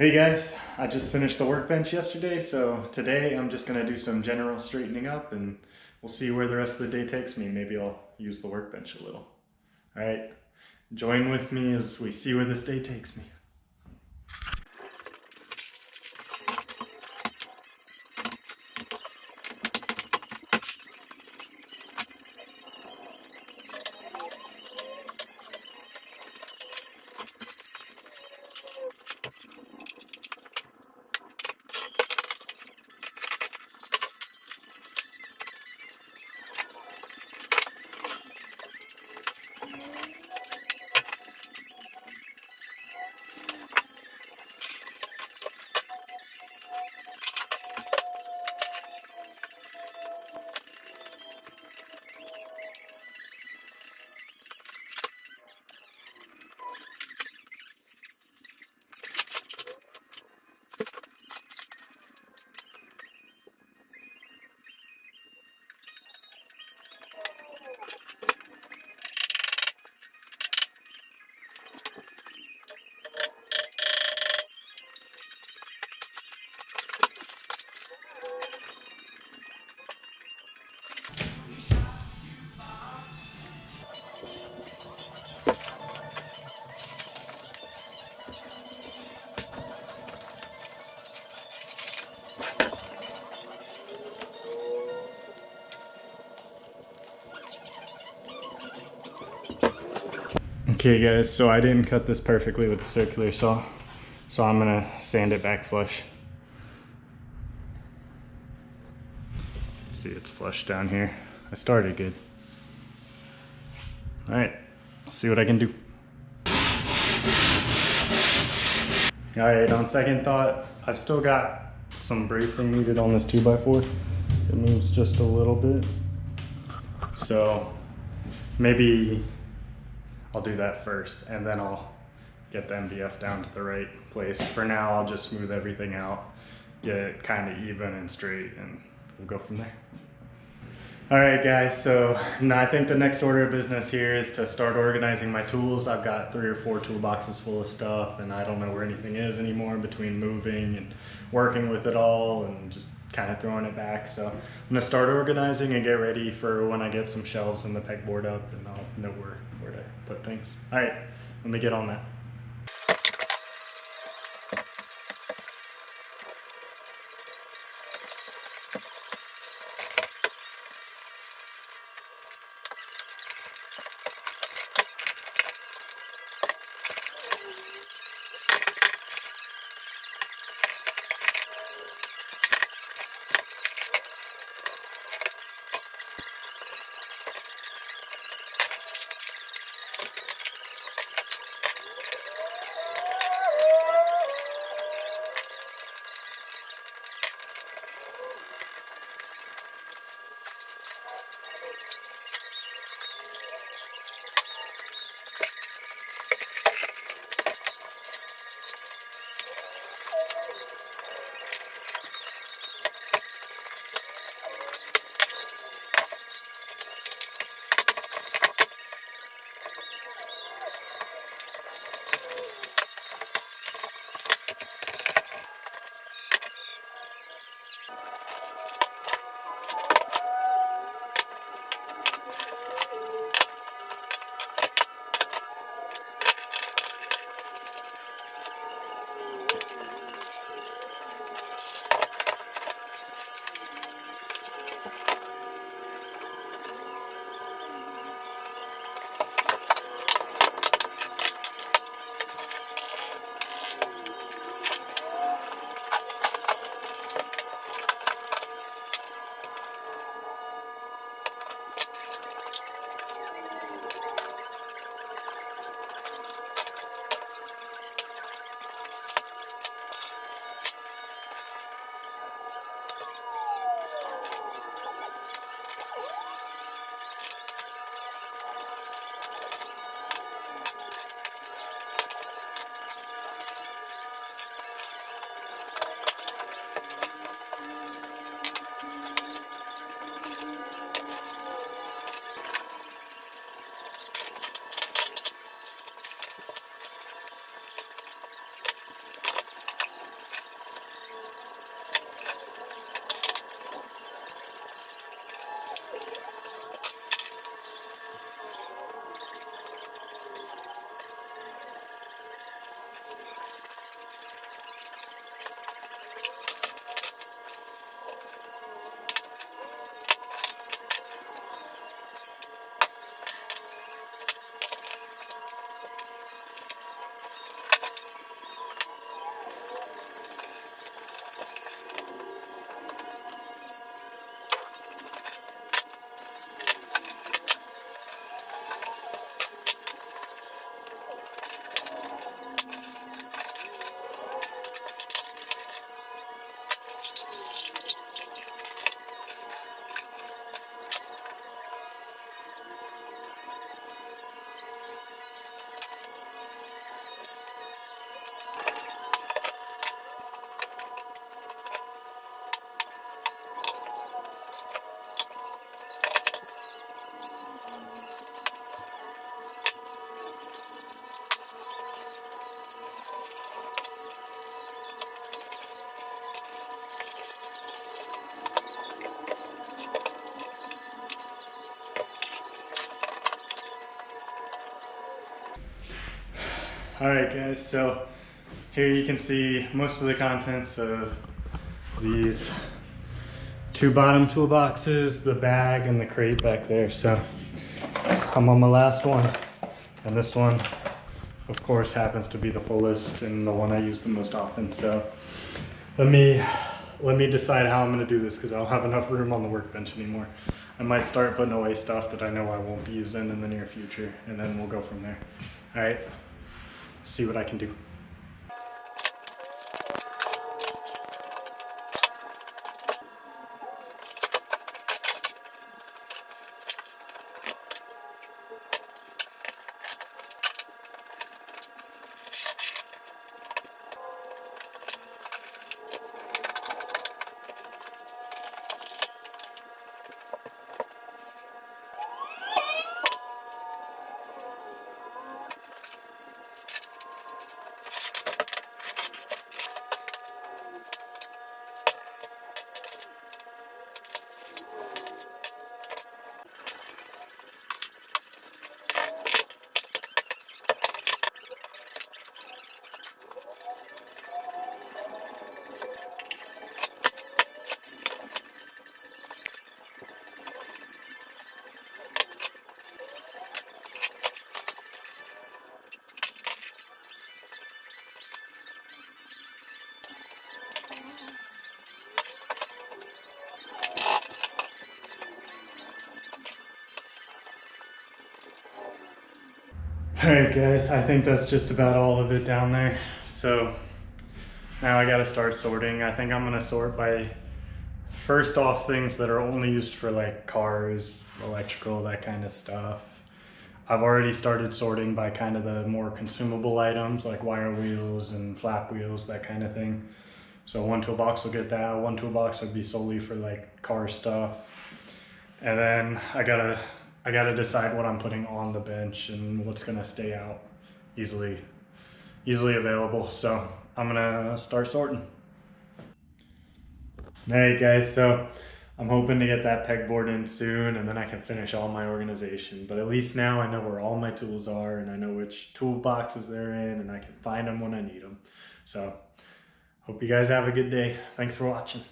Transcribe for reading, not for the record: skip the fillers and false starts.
Hey guys, I just finished the workbench yesterday, so today I'm just gonna do some general straightening up and we'll see where the rest of the day takes me. Maybe I'll use the workbench a little. All right, join with me as we see where this day takes me. Okay guys, so I didn't cut this perfectly with the circular saw, so I'm gonna sand it back flush. See, it's flush down here. I started good. All right, I'll see what I can do. All right, on second thought, I've still got some bracing needed on this 2x4. It moves just a little bit. So maybe I'll do that first and then I'll get the MDF down to the right place. For now, I'll just smooth everything out, get it kind of even and straight, and we'll go from there. All right guys, so now I think the next order of business here is to start organizing my tools. I've got 3 or 4 toolboxes full of stuff and I don't know where anything is anymore between moving and working with it all and just kind of throwing it back. So I'm gonna start organizing and get ready for when I get some shelves and the pegboard up, and I'll know where to put things. All right, let me get on that. Alright guys, so here you can see most of the contents of these two bottom toolboxes, the bag, and the crate back there. So I'm on my last one, and this one of course happens to be the fullest and the one I use the most often. So let me decide how I'm going to do this, because I don't have enough room on the workbench anymore. I might start putting away stuff that I know I won't be using in the near future, and then we'll go from there. All right, see what I can do. Alright guys, I think that's just about all of it down there. So now I gotta start sorting. I think I'm gonna sort by, first off, things that are only used for like cars, electrical, that kind of stuff. I've already started sorting by kind of the more consumable items like wire wheels and flap wheels, that kind of thing. So one toolbox will get that. One toolbox would be solely for like car stuff. And then I gotta decide what I'm putting on the bench and what's gonna stay out easily available. So I'm gonna start sorting. Alright guys, so I'm hoping to get that pegboard in soon, and then I can finish all my organization. But at least now I know where all my tools are, and I know which toolboxes they're in, and I can find them when I need them. So hope you guys have a good day. Thanks for watching.